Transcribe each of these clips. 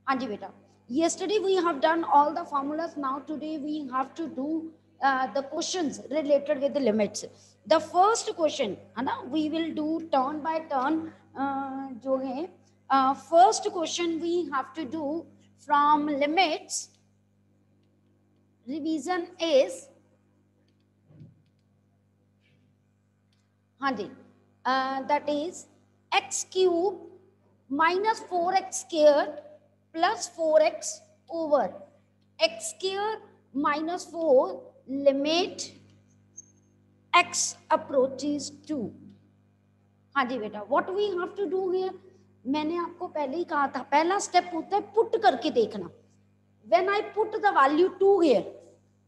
हाँ जी बेटा, yesterday we have done all the formulas. Now today we have to do the questions related with the limits. The first question है ना, we will do turn by turn जो है first question we have to do from limits. Revision is हाँ जी that is x cube minus 4x squared plus 4x over x squared minus 4 limit x approaches 2. हाँ जी बेटा, what we have to do here, मैंने आपको पहले ही कहा था, पहला step होता है पुट करके देखना. When I put the value 2 here,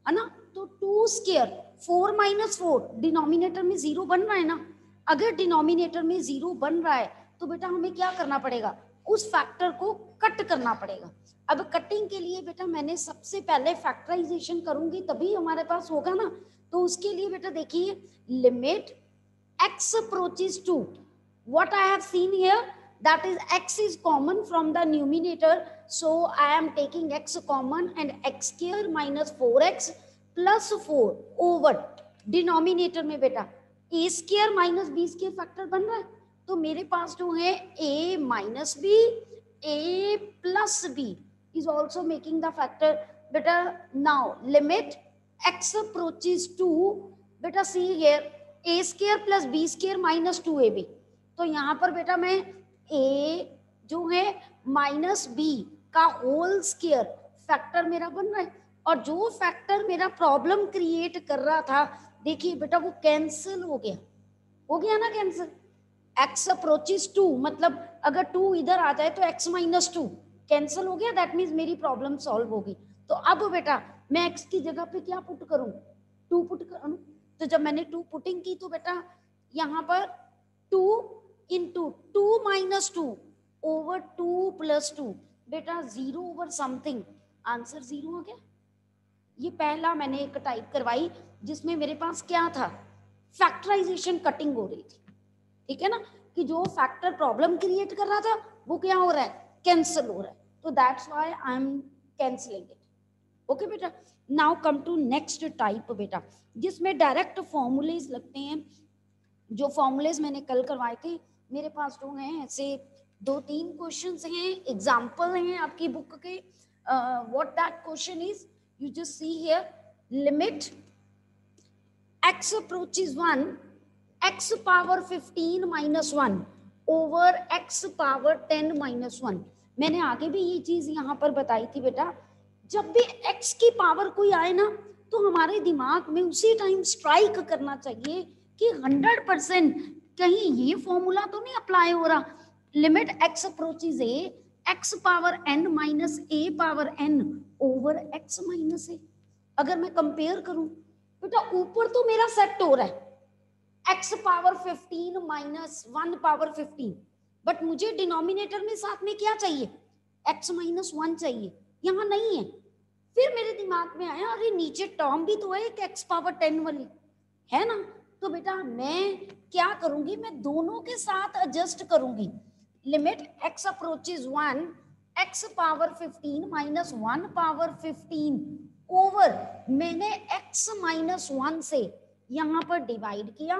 है ना, तो 2 स्क्वायर 4 माइनस 4 डिनोमिनेटर में 0 बन रहा है ना. अगर डिनोमिनेटर में 0 बन रहा है तो बेटा हमें क्या करना पड़ेगा, उस फैक्टर को कट करना पड़ेगा. अब कटिंग के लिए बेटा मैंने सबसे पहले फैक्टराइजेशन करूंगी तभी हमारे पास होगा ना. तो उसके लिए बेटा देखिए, limit x approaches to, what I have seen here, that is x is common from the numerator, so I am taking x common and x square minus 4x plus 4 over denominator में बेटा a square minus b square factor बन रहा है. तो मेरे पास जो है a minus b, a plus b is also making the factor. बेटा now limit x approaches to, बेटा see here a square plus b square minus 2ab. तो यहाँ पर बेटा मैं a जो है माइनस b का होल स्क्वायर फैक्टर मेरा बन रहा है, और जो फैक्टर मेरा प्रॉब्लम क्रिएट कर रहा था देखिए बेटा वो कैंसिल हो गया ना कैंसिल. x अप्रोचेस 2 मतलब अगर 2 इधर आ जाए तो x माइनस 2 कैंसिल हो गया, दैट मीन्स मेरी प्रॉब्लम सॉल्व होगी. तो अब बेटा मैं x की जगह पे क्या पुट करूं, 2 पुट करूं. तो जब मैंने 2 पुटिंग की तो बेटा यहाँ पर 2 इंटू 2 माइनस 2 ओवर 2 प्लस 2, बेटा 0 ओवर समथिंग, आंसर 0 हो गया. ये पहला मैंने एक टाइप करवाई जिसमें मेरे पास क्या था, फैक्टराइजेशन कटिंग हो रही थी. ठीक है ना, कि जो फैक्टर प्रॉब्लम क्रिएट कर रहा था वो क्या हो रहा है, कैंसिल हो रहा है. तो that's why I am cancelling it. Okay बेटा, now come to next type बेटा, जिसमें डायरेक्ट फॉर्मूलेज लगते हैं. जो फॉर्मूलेज मैंने कल करवाए थे मेरे पास जो हैं ऐसे 2-3 क्वेश्चंस हैं, एग्जांपल हैं आपकी बुक के. What that question is, you just see here, limit x approaches 1 x power 15 minus 1 over x power 10 minus 1. मैंने आगे भी ये चीज यहाँ पर बताई थी बेटा, जब भी x की पावर कोई आए ना तो हमारे दिमाग में उसी टाइम स्ट्राइक करना चाहिए कि 100% कहीं ये फॉर्मूला तो नहीं अप्लाई हो रहा. Limit x approaches a x power n minus a power n over x minus a. अगर मैं कंपेयर करूं बेटा, ऊपर तो मेरा सेट हो रहा है x power 15 minus 1 power 15, but मुझे डिनोमिनेटर में साथ में क्या चाहिए, x माइनस 1 चाहिए, यहाँ नहीं है. फिर मेरे दिमाग में आया अरे नीचे टर्म भी तो है एक x पावर 10 वाली है ना. तो बेटा मैं क्या करूंगी, मैं दोनों के साथ एडजस्ट करूंगी. Limit x approaches 1 x power 15 minus 1 power 15 over, मैंने x माइनस 1 से यहाँ पर डिवाइड किया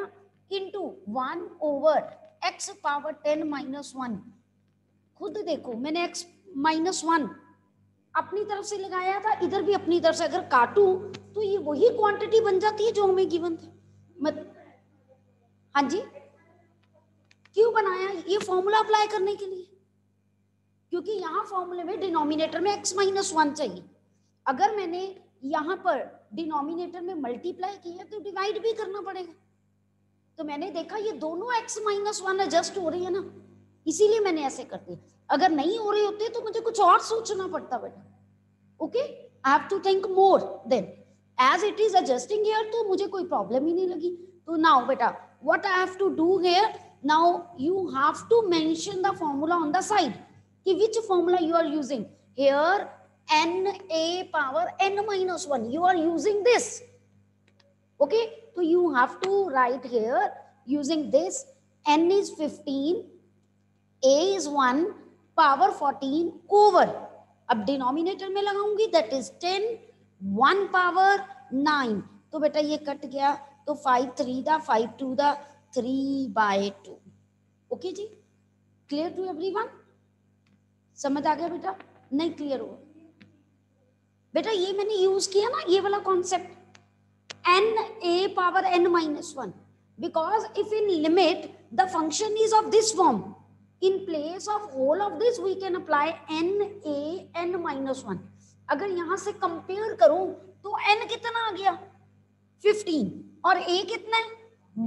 into 1 over x power 10 minus 1. खुद देखो मैंने x माइनस 1 अपनी तरफ से लगाया था, इधर भी अपनी तरफ से अगर काटूं तो ये वही क्वांटिटी बन जाती है जो हमें गिवन था. हाँ जी, क्यों बनाया, ये फॉर्मूला अप्लाई करने के लिए, क्योंकि यहाँ फॉर्मूले में डिनोमिनेटर में x माइनस 1 चाहिए. अगर मैंने यहाँ पर डिनोमिनेटर में मल्टीप्लाई किया तो डिवाइड भी करना पड़ेगा. तो मैंने देखा ये दोनों x माइनस 1 एडजस्ट हो रही है ना, इसीलिए मैंने ऐसे कर दिया. अगर नहीं हो रहे होते तो मुझे कुछ और सोचना पड़ता बेटा. Okay, I have to think more then, as it is adjusting here तो मुझे कोई प्रॉब्लम ही नहीं लगी. तो नाउ बेटा what I have to do here, now you have to mention the formula on the side कि which formula you are using here. n a power n minus 1, you are using this. Okay, so you have to write here using this, n is 15, a is 1, power 14 over अब denominator में लगाऊंगी, that is 10, 1 power 9, तो बेटा ये cut गया, तो 5 3 दा 5 2 दा 3/2। ओके जी, क्लियर टू एवरीवन? समझ आ गया बेटा? नहीं क्लियर हुआ बेटा? ये मैंने यूज किया ना ये वाला concept, n a power n minus 1, because if in limit the function is of this form, in place of whole of this we can apply n a n minus 1। अगर यहां से कंपेयर करूं तो n कितना आ गया 15 और a कितना है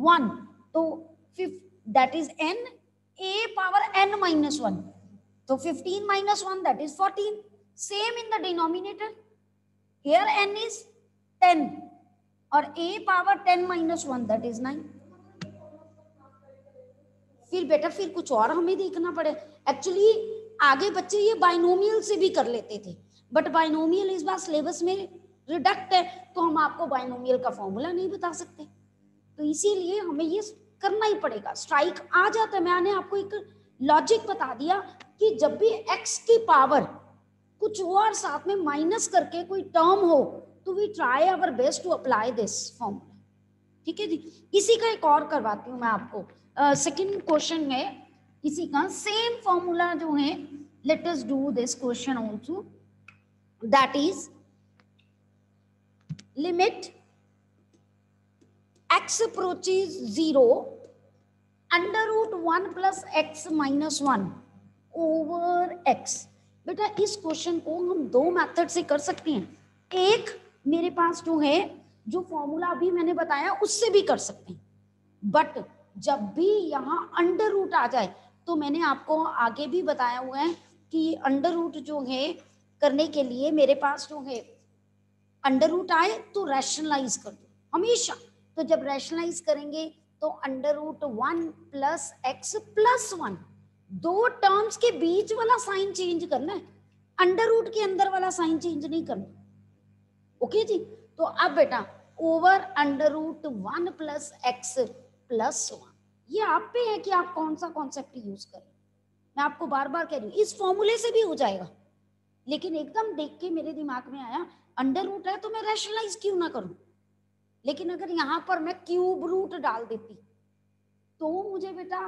1, तो that is n a power n minus 1, तो 15 minus 1 that is 14। same in the denominator, here n is 10 और a power 10 minus 1 that is 9। फिर बेटा फिर कुछ और हमें देखना पड़े। एक्चुअली आगे बच्चे ये बाइनोमियल से भी कर लेते थे, बट बाइनोमियल इस बार सिलेबस में रिडक्ट है, तो हम आपको बाइनोमियल का फॉर्मूला नहीं बता सकते, तो इसीलिए हमें ये करना ही पड़ेगा। स्ट्राइक आ जाता है, मैंने आपको एक लॉजिक बता दिया कि जब भी x की पावर कुछ और साथ में माइनस करके कोई टर्म हो, तो we try our best to apply this formula. ठीक है जी, इसी का एक और करवाती हूँ मैं आपको। सेकंड क्वेश्चन में इसी का सेम फॉर्मूला जो है, let us do this question also, that is limit x approaches 0 under root 1 plus x minus 1 over x। बेटा इस क्वेश्चन को हम दो मेथड से कर सकते हैं। एक मेरे पास जो है, जो फॉर्मूला अभी मैंने बताया उससे भी कर सकते हैं, बट जब भी यहाँ अंडर रूट आ जाए, तो मैंने आपको आगे भी बताया हुआ है कि अंडर रूट जो है करने के लिए मेरे पास जो है अंडर रूट आए तो रैशनलाइज कर दो हमेशा। तो जब रैशनलाइज करेंगे तो under root 1 plus x plus 1, दो टर्म्स के बीच वाला साइन चेंज करना है, अंडर रूट के अंदर वाला साइन चेंज नहीं करना। ओके जी, तो अब बेटा over under root 1 plus x plus 1, ये आप पे है कि आप कौन सा कॉन्सेप्ट यूज करें। मैं आपको बार बार कह रही हूँ इस फॉर्मूले से भी हो जाएगा, लेकिन एकदम देख के मेरे दिमाग में आया अंडर रूट है तो मैं रैशनलाइज क्यों ना करूं, लेकिन अगर यहां पर मैं क्यूब रूट डाल देती तो मुझे बेटा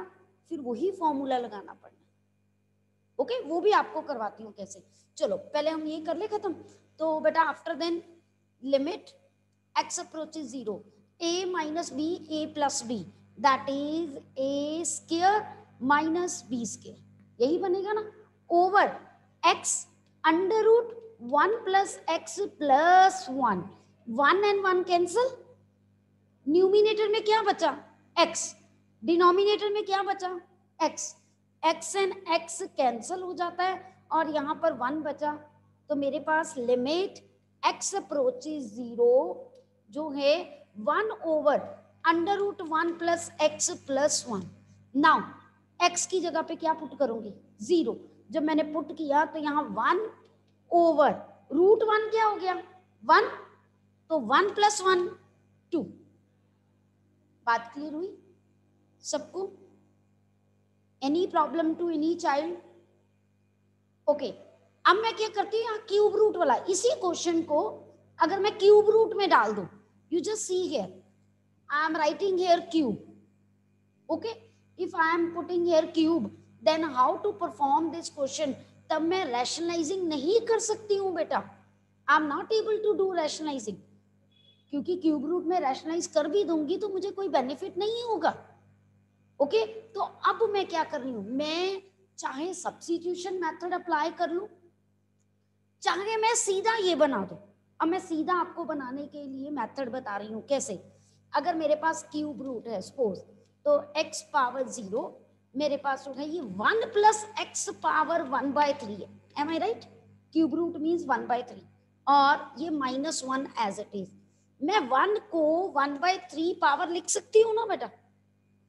फिर वही फॉर्मूला लगाना पड़ना। ओके, वो भी आपको करवाती हूँ कैसे। चलो पहले हम ये कर ले खत्म। तो बेटा after then limit x approaches 0 a minus b a plus b, that is a square minus b square, यही बनेगा ना, over x under root 1 plus x plus 1, 1 and 1 cancel, numerator में क्या बचा x, डिनोमिनेटर में क्या बचा x, x and x cancel हो जाता है और यहाँ पर 1 बचा, तो मेरे पास लिमिट x अप्रोचेस 0 जो है 1 over under root 1 plus x plus 1। Now x की जगह पे क्या पुट करूंगी 0, जब मैंने पुट किया तो यहाँ 1 ओवर रूट 1 क्या हो गया 1, तो 1 प्लस 1 2। बात क्लियर हुई सबको? Any problem to any child? Okay, अब मैं क्या करती हूँ क्यूब रूट वाला, इसी क्वेश्चन को अगर मैं क्यूब रूट में डाल दूं, you just see here I am writing here cube. Okay, if I am putting here cube then how to perform this question, तब मैं रैशनलाइजिंग नहीं कर सकती हूँ बेटा, I am not able to do rationalizing, क्योंकि क्यूब रूट में rationalize कर भी दूंगी तो मुझे कोई बेनिफिट नहीं होगा। ओके, तो अब मैं क्या कर रही हूं, मैं चाहे सब्स्टिट्यूशन मेथड अप्लाई कर लूं, चाहे मैं सीधा ये बना दूं। अब मैं सीधा आपको बनाने के लिए मेथड बता रही हूं कैसे। अगर मेरे पास क्यूब रूट है सपोज, तो x पावर 0 मेरे पास जो है ये 1 प्लस एक्स पावर 1/3 है, एम आई राइट? क्यूब रूट मीन्स 1/3 और ये -1 एज इट इज। मैं 1 को 1/3 पावर लिख सकती हूँ ना बेटा,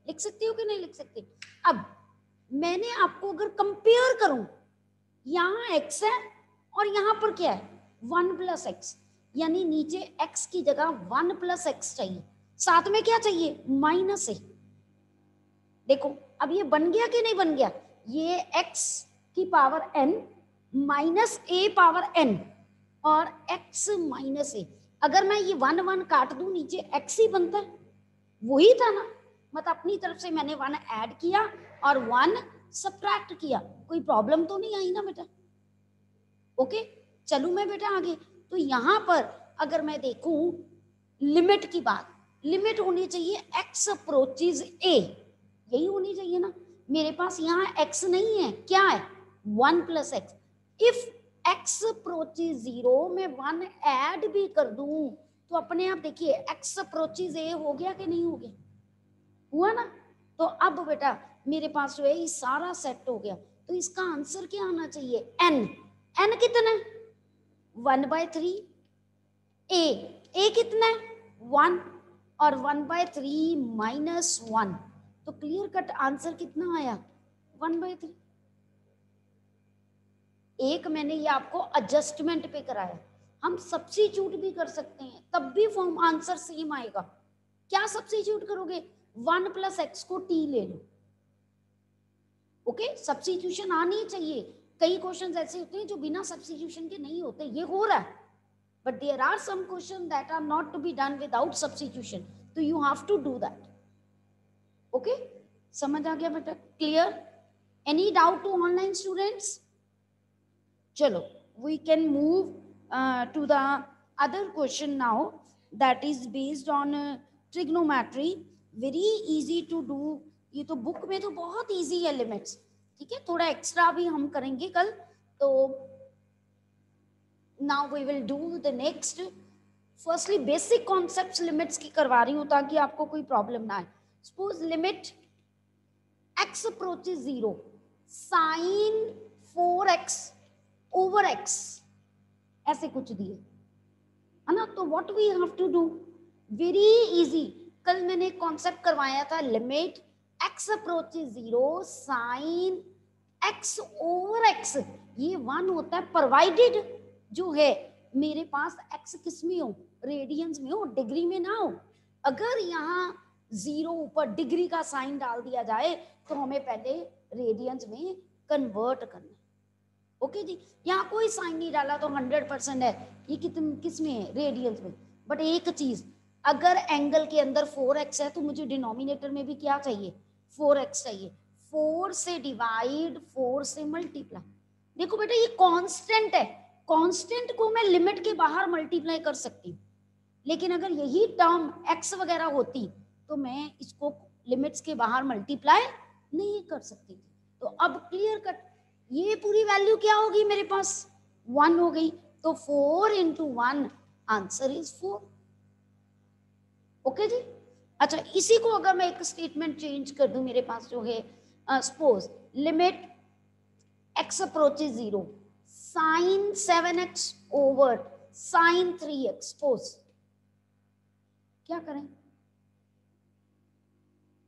लिख सकती हूँ कि नहीं लिख सकती? अब मैंने आपको अगर कंपेयर करूं, यहाँ x है और यहाँ पर क्या है 1 प्लस एक्स, यानी नीचे x की जगह 1 प्लस एक्स चाहिए, साथ में क्या चाहिए माइनस है। देखो अब ये बन गया कि नहीं बन गया, ये x की पावर n माइनस ए पावर एन और एक्स माइनस ए। अगर मैं ये 1 1 काट दूं नीचे एक्स ही बनता है, वही था ना, मतलब अपनी तरफ से मैंने 1 ऐड किया और 1 सब्ट्रैक्ट किया, कोई प्रॉब्लम तो नहीं आई ना बेटा। ओके, चलूं मैं बेटा आगे। तो यहां पर अगर मैं देखूं लिमिट की बात, लिमिट होनी चाहिए x अप्रोचेज a, यही होनी चाहिए ना। मेरे पास यहाँ x नहीं है, क्या है 1 plus x. If x approaches 0 में 1 ऐड भी कर दूं तो अपने आप देखिए x अप्रोचेज a हो गया कि नहीं हो गया, हुआ ना। तो अब बेटा मेरे पास जो है ये सारा सेट हो गया, तो इसका आंसर क्या आना चाहिए n। n कितना है 1/3, a कितना है 1 और 1/3 माइनस 1, तो क्लियर कट आंसर कितना आया 1/3। एक मैंने ये आपको एडजस्टमेंट पे कराया, हम सब्स्टिट्यूट भी कर सकते हैं तब भी फॉर्म आंसर सेम आएगा। क्या सब्स्टिट्यूट करोगे 1 प्लस एक्स को t ले लो। ओके, सब्स्टिट्यूशन आनी चाहिए। कई क्वेश्चंस ऐसे होते हैं जो बिना सब्स्टिट्यूशन के नहीं होते, ये हो रहा है, but there are some questions that are not to be done without substitution, so you have to do that. Okay, समझ आ गया बेटा, clear? any doubt to online students? चलो we can move to the other question now, that is based on trigonometry, very easy to do। ये तो book में तो बहुत इजी है लिमिट्स, ठीक है, थोड़ा एक्स्ट्रा भी हम करेंगे कल। तो now we will do the next, firstly basic concepts limits की करवा रही हूं ताकि आपको कोई प्रॉब्लम ना आए। Suppose limit x approaches 0 sine 4x over x, ऐसे कुछ दिए है ना। तो what we have to do, very easy. कल मैंने कॉन्सेप्ट करवाया था limit x approaches 0 sine x over x, ये 1 होता है प्रोवाइडेड जो है मेरे पास x किस में हो, रेडियंस में हो, डिग्री में ना हो। अगर यहाँ 0 ऊपर डिग्री का साइन डाल दिया जाए तो हमें पहले रेडियंस में कन्वर्ट करना। ओके जी, यहाँ कोई साइन नहीं डाला तो 100% है, ये किस में है रेडियंस में। बट एक चीज, अगर एंगल के अंदर 4x है तो मुझे डिनोमिनेटर में भी क्या चाहिए 4x चाहिए। 4 से डिवाइड 4 से मल्टीप्लाई। देखो बेटा ये कांस्टेंट है, कांस्टेंट को मैं लिमिट के बाहर मल्टीप्लाई कर सकती हूँ, लेकिन अगर यही टर्म x वगैरह होती तो मैं इसको लिमिट्स के बाहर मल्टीप्लाई नहीं कर सकती थी। तो अब क्लियर कट ये पूरी वैल्यू क्या होगी मेरे पास 1 हो गई, तो 4 into 1 आंसर इज 4। ओके जी, अच्छा इसी को अगर मैं एक स्टेटमेंट चेंज कर दूं, मेरे पास जो है suppose limit x approaches 0 sine 7x over sine 3x, suppose क्या करें,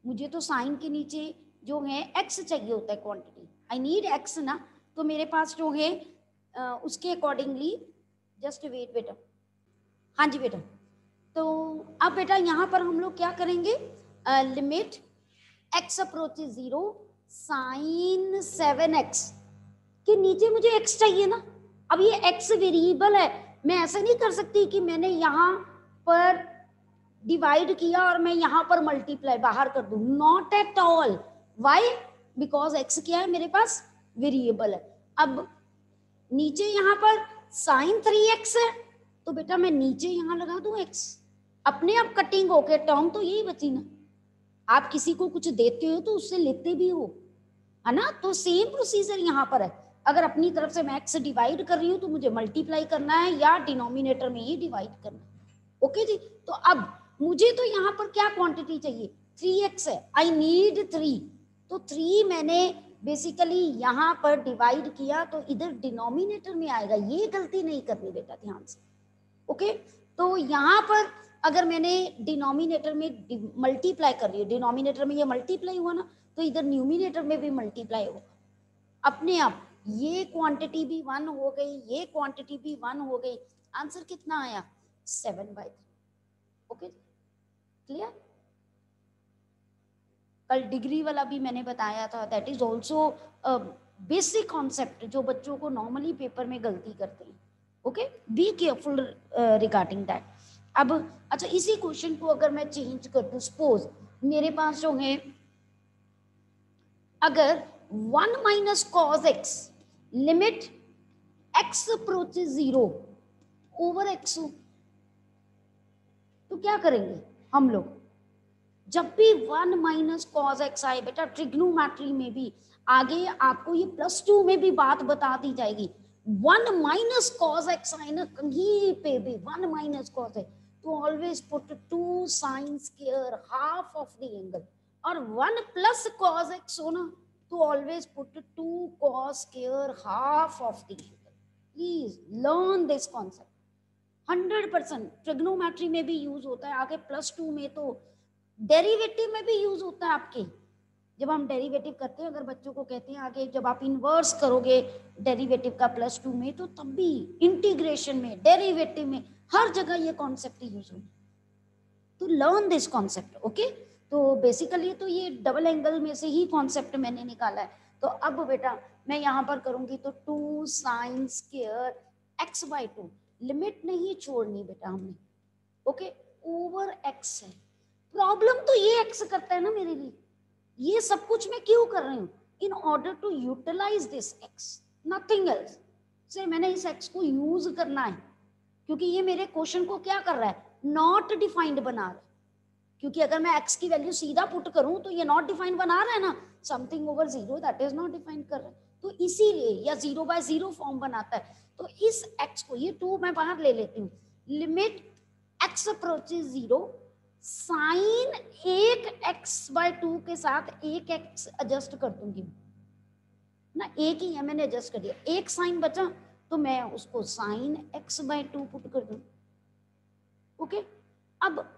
मुझे तो साइन के नीचे जो है x चाहिए होता है क्वांटिटी, आई नीड x ना। तो मेरे पास जो है उसके अकॉर्डिंगली, जस्ट वेट बेटा, हाँ जी बेटा। तो अब बेटा यहाँ पर हम लोग क्या करेंगे, limit x approaches 0 sine 7x के नीचे मुझे x चाहिए ना। अब ये x वेरिएबल है, मैं ऐसा नहीं कर सकती कि मैंने यहाँ पर डिवाइड किया और मैं यहाँ पर मल्टीप्लाई बाहर कर दूं, not at all. Why, because x क्या है मेरे पास वेरिएबल है। अब नीचे यहाँ पर साइन 3x है तो बेटा मैं नीचे यहाँ लगा दूं x, अपने आप कटिंग होके टर्म तो यही बची ना। आप किसी को कुछ देते हो तो उससे लेते भी हो, है ना। तो सेम प्रोसीजर यहाँ पर है, अगर अपनी तरफ से मैं x डिवाइड कर रही हूँ तो मुझे मल्टीप्लाई करना है या डिनोमिनेटर में ही डिवाइड करना है। ओके जी, तो अब मुझे तो यहाँ पर क्या क्वांटिटी चाहिए 3x है, आई नीड 3, तो 3 मैंने बेसिकली यहाँ पर डिवाइड किया तो इधर डिनोमिनेटर में आएगा, ये गलती नहीं करनी बेटा ध्यान से। ओके, तो यहाँ पर अगर मैंने डिनोमिनेटर में मल्टीप्लाई कर रही हूँ, डिनोमिनेटर में ये मल्टीप्लाई हुआ ना, तो इधर न्यूमिनेटर में भी मल्टीप्लाई होगा अपने आप। ये क्वांटिटी भी 1 हो गई, ये क्वांटिटी भी 1 हो गई, आंसर कितना आया 7/3। Okay clear? कल डिग्री वाला भी मैंने बताया था, that is also basic concept जो बच्चों को नॉर्मली पेपर में गलती करते हैं. Okay, be careful regarding that. अब अच्छा, इसी क्वेश्चन को अगर मैं चेंज कर दूं, सपोज मेरे पास जो है, अगर 1 minus cos x limit x approaches 0 over x हो, तो क्या करेंगे हम लोग? जब भी 1 माइनस कॉज एक्स आए बेटा, ट्रिग्नोमेट्री में भी आगे आपको ये +2 में भी बात बता दी जाएगी. 1 माइनस कॉज एक्स आए ना कहीं पे भी, 1 माइनस कॉज एक्स, तो always put 2 sine square half of the angle. और 1 प्लस कॉज एक्स हो ना, तो always put 2 cos square half of the angle. Please learn this concept. 100% trigonometry में भी यूज होता है, आगे +2 में तो डेरिवेटिव में भी यूज होता है आपके. जब हम डेरिवेटिव करते हैं, अगर बच्चों को कहते हैं आगे जब आप इनवर्स करोगे डेरिवेटिव का +2 में, तो तब भी इंटीग्रेशन में, डेरिवेटिव में, हर जगह ये कॉन्सेप्ट यूज होगा. तो लर्न दिस कॉन्सेप्ट. ओके, तो बेसिकली तो ये डबल एंगल में से ही कॉन्सेप्ट मैंने निकाला है. तो अब बेटा मैं यहाँ पर करूंगी तो 2 साइन स्क्वायर x/2, लिमिट नहीं छोड़नी बेटा हमने. ओके, ओवर x है. प्रॉब्लम तो ये x करता है ना मेरे लिए. ये सब कुछ मैं क्यों कर रही हूँ? In order to utilize this x, nothing else. सिर्फ मैंने इस x को यूज करना है, क्योंकि ये मेरे क्वेश्चन को क्या कर रहा है? नॉट डिफाइंड बना रहा है. क्योंकि अगर मैं x की वैल्यू सीधा पुट करूं तो ये नॉट डिफाइंड बना रहा है ना, something over 0 that is not defined कर रहा है. तो इसीलिए, या 0/0 फॉर्म बनाता है. तो इस x को, ये 2 मैं बाहर ले लेती हूँ, लिमिट x अप्रोचेस 0, साइन एक x/2 के साथ एक x एडजस्ट कर दूंगी ना, एक ही है मैंने एडजस्ट कर दिया, एक साइन बचा तो मैं उसको साइन x/2 पुट कर दूं. ओके, अब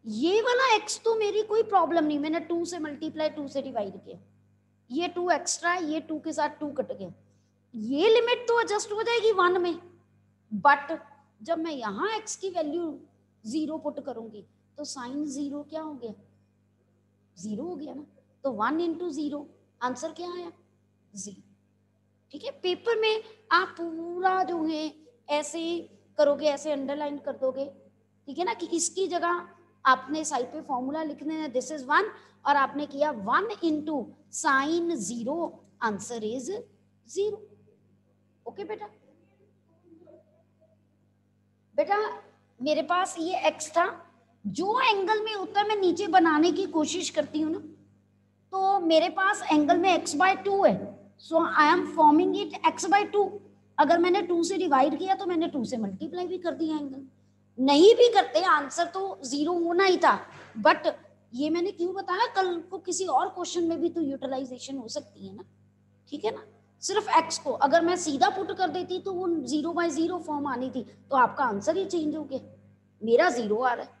ये वाला x तो मेरी कोई प्रॉब्लम नहीं, मैंने 2 से मल्टीप्लाई 2 से डिवाइड किया, ये 2 एक्स्ट्रा है, ये 2 के साथ 2 कट गया, ये लिमिट तो एडजस्ट हो जाएगी 1 में. बट जब मैं यहाँ x की वैल्यू 0 पुट करूंगी तो साइन 0 क्या हो गया? 0 हो गया ना. तो 1 इंटू 0, आंसर क्या आया? 0. ठीक है, पेपर में आप पूरा जो है ऐसे करोगे, ऐसे अंडरलाइन कर दोगे. ठीक है ना, कि इसकी जगह आपने साइड पे फॉर्मूला लिखने हैं, दिस इज 1, और आपने किया 1 into sine 0, answer is 0. Okay बेटा, बेटा मेरे पास ये x था, जो एंगल में होता है मैं नीचे बनाने की कोशिश करती हूँ ना, तो मेरे पास एंगल में x/2 है, so I am forming it x/2. अगर मैंने 2 से डिवाइड किया तो मैंने 2 से मल्टीप्लाई भी कर दिया एंगल. नहीं भी करते आंसर तो 0 होना ही था. बट ये मैंने क्यों बताया, कल को किसी और क्वेश्चन में भी तो यूटिलाइजेशन हो सकती है ना. ठीक है ना, सिर्फ x को अगर मैं सीधा पुट कर देती तो वो 0/0 फॉर्म आनी थी, तो आपका आंसर ही चेंज हो गया, मेरा 0 आ रहा है.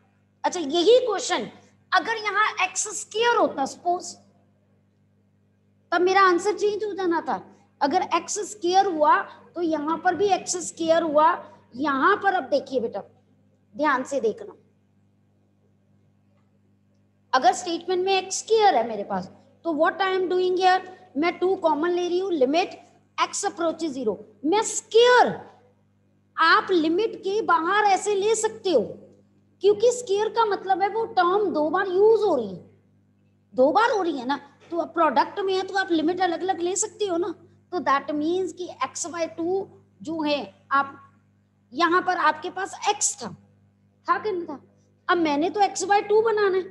अच्छा, यही क्वेश्चन अगर यहाँ x² होता सपोज, तब मेरा आंसर चेंज हो जाना था. अगर x² हुआ तो यहाँ पर भी x² हुआ. यहाँ पर अब देखिए बेटा, ध्यान से देखना, अगर स्टेटमेंट में x² है मेरे पास, तो what I am doing here, मैं 2 कॉमन ले रही हूँ, लिमिट x अप्रोचेस 0. मैं स्क्वायर, आप लिमिट के बाहर ऐसे ले सकते हो, क्योंकि स्क्वायर का मतलब है वो टर्म 2 बार यूज हो रही है, 2 बार हो रही है ना. तो अब प्रोडक्ट में है तो आप लिमिट अलग अलग ले सकते हो ना. तो दैट मीन्स कि x/2 जो है, आप यहाँ पर आपके पास x था कि नहीं था. अब मैंने तो x/2 बनाना है,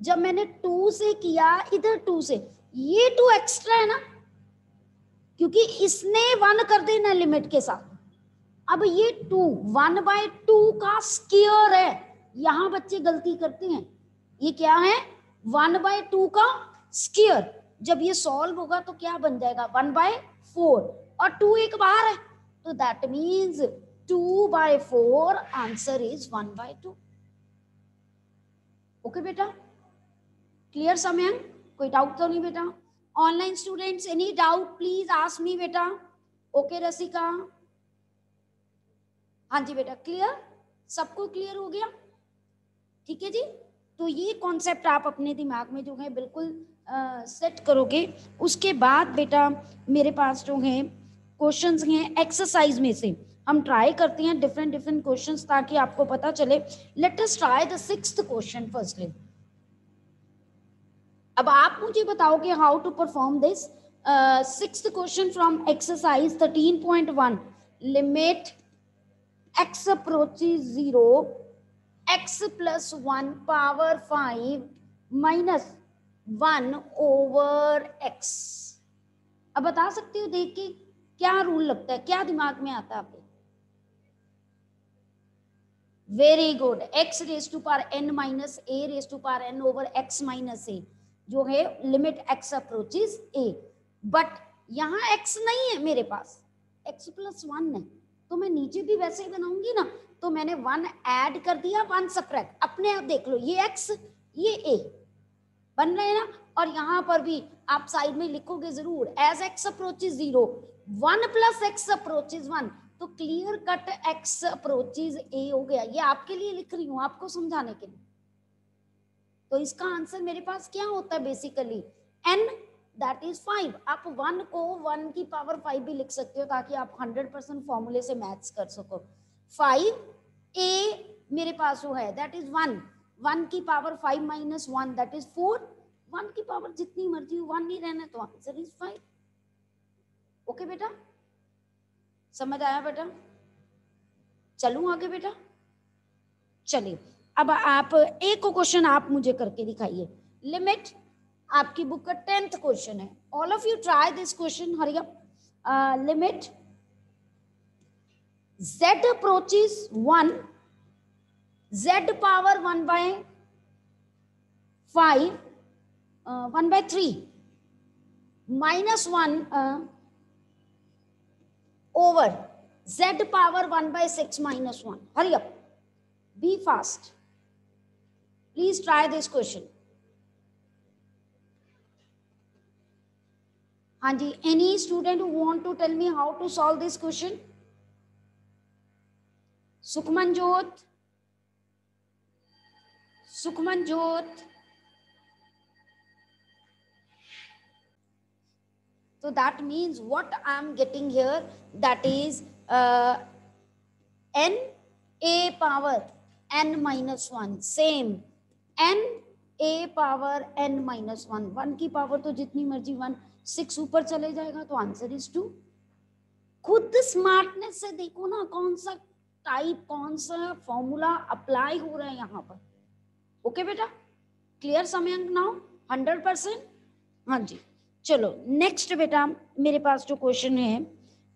जब मैंने 2 से किया, इधर 2 से, ये 2 एक्स्ट्रा है ना, क्योंकि इसने 1 कर देना लिमिट के साथ. अब ये 2 1/2 का स्क्वायर है, यहां बच्चे गलती करते हैं. ये क्या है? 1/2 का स्क्वायर. जब ये सॉल्व होगा तो क्या बन जाएगा? 1/4, और 2 एक बाहर है, तो that means 2/4, answer is 1/2. Okay बेटा, क्लियर समयंक? कोई डाउट तो नहीं बेटा? Online students, any doubt please ask me बेटा. ओके रसिका? हाँ जी बेटा, क्लियर, सबको क्लियर हो गया? ठीक है जी. तो ये कॉन्सेप्ट आप अपने दिमाग में जो है बिल्कुल सेट करोगे उसके बाद बेटा मेरे पास जो है क्वेश्चंस हैं एक्सरसाइज में से हम ट्राई करते हैं डिफरेंट डिफरेंट क्वेश्चंस ताकि आपको पता चले. Let us try the 6th question firstly. अब आप मुझे बताओगे how to perform this. 6th question from exercise 13.1. Limit x approaches 0 x plus 1 power 5 minus 1 over x. अब बता सकते हो देख के क्या रूल लगता है, क्या दिमाग में आता है आपके? Very good. x raise to power n minus a raise to power n over x minus a जो है limit x approaches a. But यहाँ x नहीं है मेरे पास, x प्लस 1 है, तो मैं नीचे भी वैसे ही बनाऊंगी ना. तो मैंने 1 ऐड कर दिया, 1 सब्ट्रैक्ट. अपने आप देख लो, ये x ये a बन रहे हैं ना. और यहाँ पर भी आप साइड में लिखोगे जरूर as x approaches 0 1 plus x approaches 1. तो clear cut x approaches a हो गया. ये आपके लिए लिख रही हूँ, आपको समझाने के लिए. तो इसका आंसर मेरे पास क्या होता है बेसिकली n दैट इज 5. आप 1 को 1 की पावर 5 भी लिख सकते हो ताकि आप 100% फॉर्मूले से मैथ्स कर सको. 5 a मेरे पास जो है दैट इज 1. 1 की पावर 5 माइनस 1 दैट इज 4. 1 की पावर जितनी मर्जी हो 1 नहीं रहना तो आंसर इज 5. ओके बेटा, समझ आया बेटा? चलूं आगे बेटा? चलिए अब आप एक को क्वेश्चन आप मुझे करके दिखाइए. लिमिट आपकी बुक का 10th क्वेश्चन है. All of you try this question. Hurry up. Limit z approaches 1 z power 1 by 5 1 by 3 minus 1 over z power 1 by 6 minus 1. Hurry up. Be fast. Please try this question. हाँ जी, any student who want to tell me how to solve this question? Sukhmanjot. Sukhmanjot. So that means what I am getting here, that is n a power n minus 1 same n a power n minus 1. 1 की power तो जितनी मर्जी 1 6 ऊपर चले जाएगा तो answer is 2. खुद smartness से देखो ना कौन सा टाइप कौन सा फॉर्मूला अप्लाई हो रहा है यहाँ पर. ओके बेटा, क्लियर समयांक नाउ 100%? हाँ जी. चलो नेक्स्ट बेटा मेरे पास जो क्वेश्चन है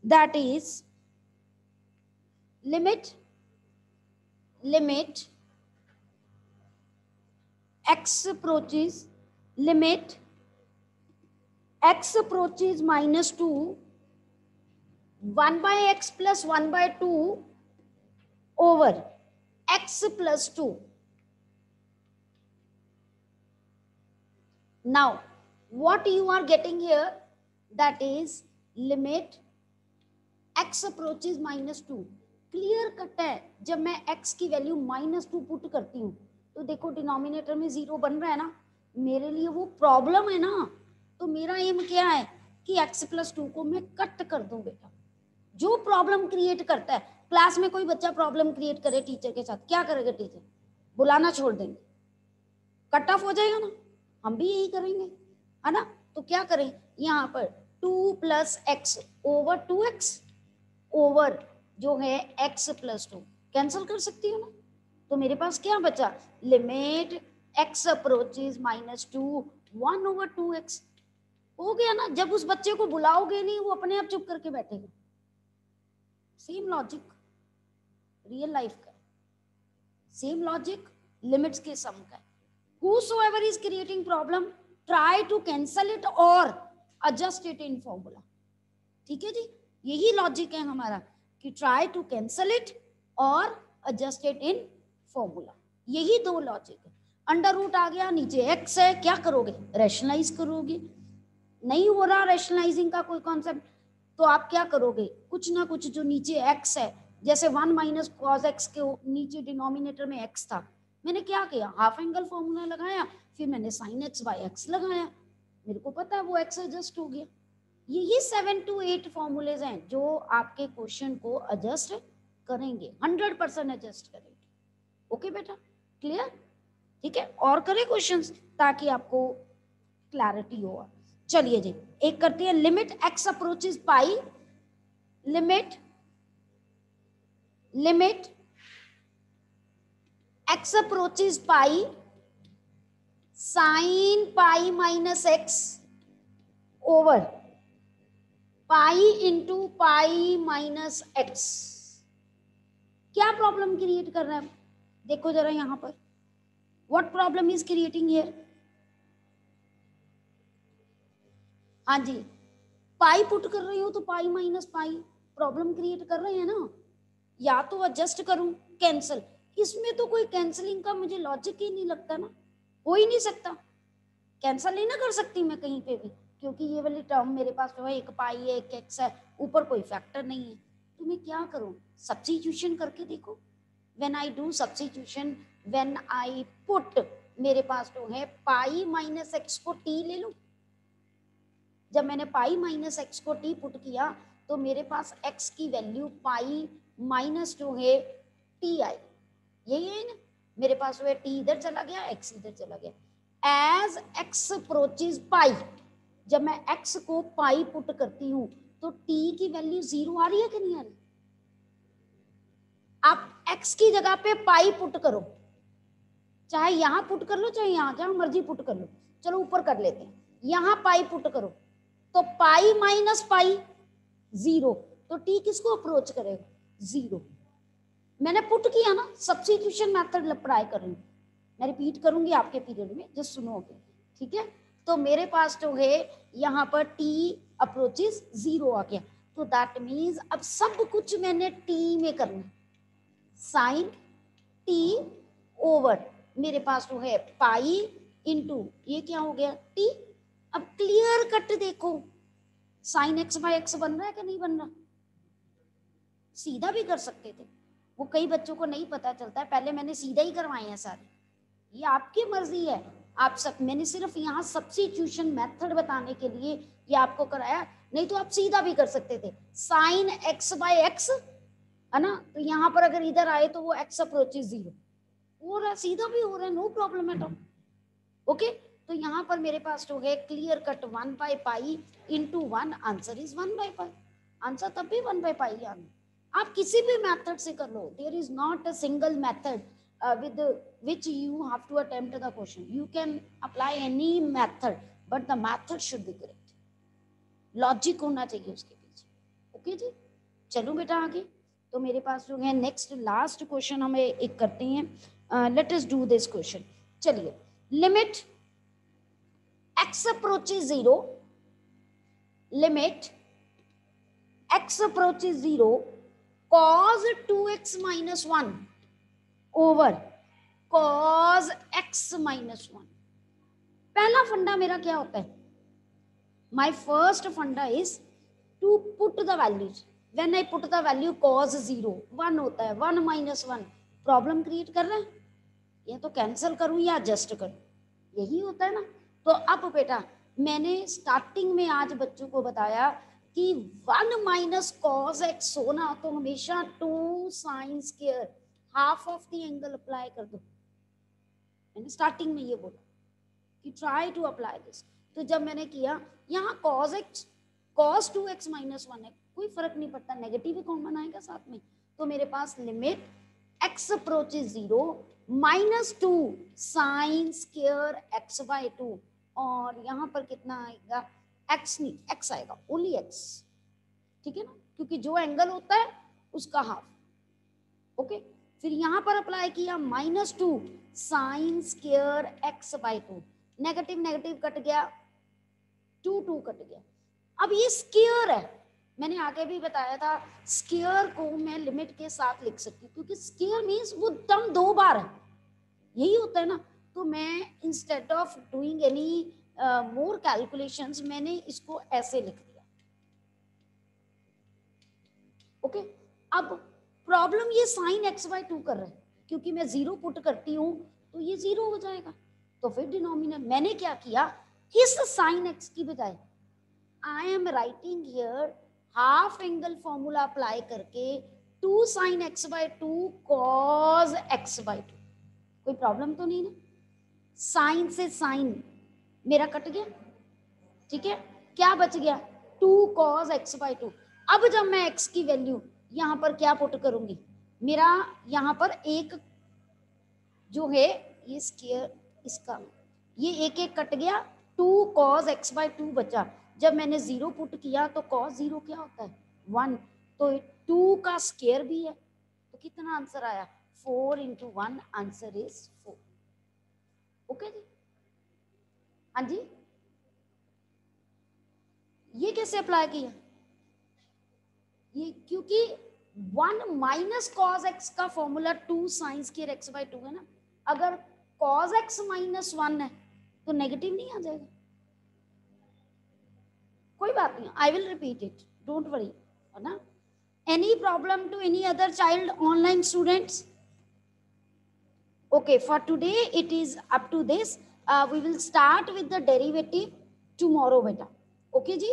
that is limit x approaches minus 2 1 by x plus 1 by 2 over x plus 2. Now what you are getting here, that is limit x approaches minus 2. Clear cut है. जब मैं x की वैल्यू -2 पुट करती हूँ तो देखो denominator में 0 बन रहा है ना, मेरे लिए वो प्रॉब्लम है ना. तो मेरा एम क्या है कि x प्लस 2 को मैं कट कर दूं बेटा. जो प्रॉब्लम क्रिएट करता है, क्लास में कोई बच्चा प्रॉब्लम क्रिएट करे टीचर के साथ, क्या करेगा टीचर? बुलाना छोड़ देंगे, कट ऑफ हो जाएगा ना. हम भी यही करेंगे है ना. तो क्या करें, यहाँ पर 2 plus x over 2x over जो है x प्लस 2 कैंसिल कर सकती हूँ ना. तो मेरे पास क्या बचा, limit x approaches -2 1 over 2x. हो गया ना. जब उस बच्चे को बुलाओगे नहीं वो अपने आप चुप करके बैठेगा. सेम लॉजिक रियल लाइफ का, सेम लॉजिक लिमिट्स के सम का. Whosoever is creating problem, try to cancel it or adjust it in formula. ठीक है जी, यही लॉजिक है हमारा कि try to cancel it और adjust it in formula. यही दो लॉजिक है. अंडर रूट आ गया, नीचे x है, क्या करोगे? रैशनलाइज करोगे. नहीं हो रहा रैशनलाइजिंग का कोई कॉन्सेप्ट तो आप क्या करोगे, कुछ ना कुछ जो नीचे x है, जैसे 1 माइनस कॉस एक्स के नीचे डिनोमिनेटर में x था, मैंने क्या किया, हाफ एंगल फॉर्मूला लगाया, फिर मैंने साइन एक्स बाय एक्स लगाया. मेरे को पता है वो x एडजस्ट हो गया। यही 7 to 8 फॉर्मूलेज हैं जो आपके क्वेश्चन को एडजस्ट करेंगे, 100% एडजस्ट करेंगे। ओके बेटा, क्लियर? ठीक है, और करें क्वेश्चंस ताकि आपको क्लैरिटी हो। चलिए जी, एक करते हैं, लिमिट x अप्रोचेस पाई, limit x approaches pi sin pi minus x over pi into pi minus x। क्या प्रॉब्लम क्रिएट कर रहा है? देखो जरा यहां पर, what problem is creating here? हाँ जी, पाई पुट कर रही हूं तो pi minus pi problem create कर रहे हैं ना। या तो एडजस्ट करूं, कैंसिल, इसमें तो कोई कैंसलिंग का मुझे लॉजिक ही नहीं लगता ना, हो ही नहीं सकता, कैंसिल नहीं ना कर सकती मैं कहीं पे भी, क्योंकि ये वाली टर्म मेरे पास जो है एक पाई है, एक एक्स है, ऊपर कोई फैक्टर नहीं है। तो मैं क्या करूं? सब्स्टिट्यूशन करके देखो। When I do substitution, when I put, मेरे पास जो है पाई माइनस एक्स को टी ले लूं। जब मैंने पाई माइनस एक्स को टी पुट किया तो मेरे पास एक्स की वैल्यू पाई माइनस जो है टी आई, यही है ना। मेरे पास वो टी इधर चला गया, एक्स इधर चला गया। एज एक्स अप्रोचेस पाई, जब मैं एक्स को पाई पुट करती हूं तो टी की वैल्यू 0 आ रही है कि नहीं आ रही? आप एक्स की जगह पे पाई पुट करो, चाहे यहां पुट कर लो चाहे यहां, जहां मर्जी पुट कर लो। चलो ऊपर कर लेते हैं, यहां पाई पुट करो तो पाई माइनस पाई 0, तो टी किसको अप्रोच करेगा? 0। मैंने पुट किया ना, सब्स्टिट्यूशन मेथड अप्लाई कर रही हूँ, मैं रिपीट करूंगी आपके पीरियड में, जस्ट सुनोगे, ठीक है? तो मेरे पास जो है यहाँ पर टी अप्रोचेस 0 आ गया, तो दैट मीन्स अब सब कुछ मैंने टी में करना, साइन टी ओवर मेरे पास जो है पाई इंटू ये क्या हो गया टी। अब क्लियर कट देखो, साइन एक्स बाय एक्स बन रहा है कि नहीं बन रहा? सीधा भी कर सकते थे, वो कई बच्चों को नहीं पता चलता है, पहले मैंने सीधा ही करवाए हैं सारे, ये आपकी मर्जी है। आप सब, मैंने सिर्फ यहाँ सब्स्टिट्यूशन मेथड बताने के लिए ये आपको कराया, नहीं तो आप सीधा भी कर सकते थे, साइन एक्स बाय एक्स है ना, तो यहाँ पर अगर इधर आए तो वो एक्स अप्रोचेस 0 हो रहा है, सीधा भी हो रहा है, no problem at all. Okay, तो यहाँ पर मेरे पास जो है clear cut 1 by pi into 1, answer is 1 by pi, answer तब भी 1 बाय पाई आना। आप किसी भी मेथड से कर लो, there is not a single method with which you have to attempt the question. You can apply any method, but the method should be correct. Logic होना चाहिए उसके पीछे। ओके जी, चलो बेटा आगे। तो मेरे पास जो है नेक्स्ट लास्ट क्वेश्चन हमें एक करते हैं, let us do this question. चलिए, limit x approaches 0, limit x approaches 0 cos 2x minus 1 over cos x minus 1। पहला फंडा मेरा क्या होता है? My first funda is to put the values, when I put the value cos 0 1 होता है, 1 minus 1 problem create कर रहा है, या तो कैंसिल करूं या एडजस्ट करूं, यही होता है ना। तो अब बेटा मैंने स्टार्टिंग में आज बच्चों को बताया कि 1 माइनस कॉस एक्स होना तो हमेशा 2 sine square half of the angle apply कर दो, मैंने स्टार्टिंग में ये बोला कि ट्राई टू अप्लाई दिस। तो जब मैंने किया यहाँ cos x cos 2x minus 1 है, कोई फर्क नहीं पड़ता, नेगेटिव ही कॉमन आएगा साथ में, तो मेरे पास limit x approaches 0 minus 2 sine square x by 2, और यहाँ पर कितना आएगा? x नहीं, x आएगा, ओनली x, ठीक है ना, क्योंकि जो एंगल होता है उसका हाफ। ओके, फिर यहाँ पर अप्लाई किया -2 sine square x by 2, negative negative cut गया, 2 कट गया। अब ये स्क्वायर है, मैंने आगे भी बताया था स्क्वायर को मैं लिमिट के साथ लिख सकती हूँ, क्योंकि स्क्वायर मीन्स वो टर्म 2 बार है, यही होता है ना। तो मैं instead of doing any more calculations मैंने इसको ऐसे लिख दिया। ओके, अब प्रॉब्लम ये साइन x बाय 2 कर रहा है, क्योंकि मैं 0 पुट करती हूँ तो ये 0 हो जाएगा, तो फिर डिनोमिनेटर मैंने क्या किया, इस साइन एक्स की बजाय I am writing here half angle formula apply करके 2 sine x by 2 cos x by 2। कोई प्रॉब्लम तो नहीं ना? साइन से साइन मेरा कट गया, ठीक है, क्या बच गया 2 कॉस एक्स बाय 2। अब जब मैं एक्स की वैल्यू यहां पर क्या पुट करूंगी, मेरा यहां पर एक जो है ये स्क्वायर इसका ये एक एक कट गया, 2 कॉस एक्स बाय 2 बचा। जब मैंने 0 पुट किया तो कॉस 0 क्या होता है 1, तो 2 का स्क्वायर भी है, तो कितना आंसर आया 4 इंटू 1, आंसर इज 4। ओके जी, हाँ जी, ये कैसे अप्लाई किया, ये क्योंकि 1 माइनस कॉस एक्स का formula 2 sine square x by 2 है ना, अगर कॉस एक्स माइनस 1 है तो नेगेटिव नहीं आ जाएगा। कोई बात नहीं, I will repeat it, don't worry, है ना। Any problem to any other child online students? Okay, for today it is up to this. We will start with the derivative tomorrow beta. Okay ji?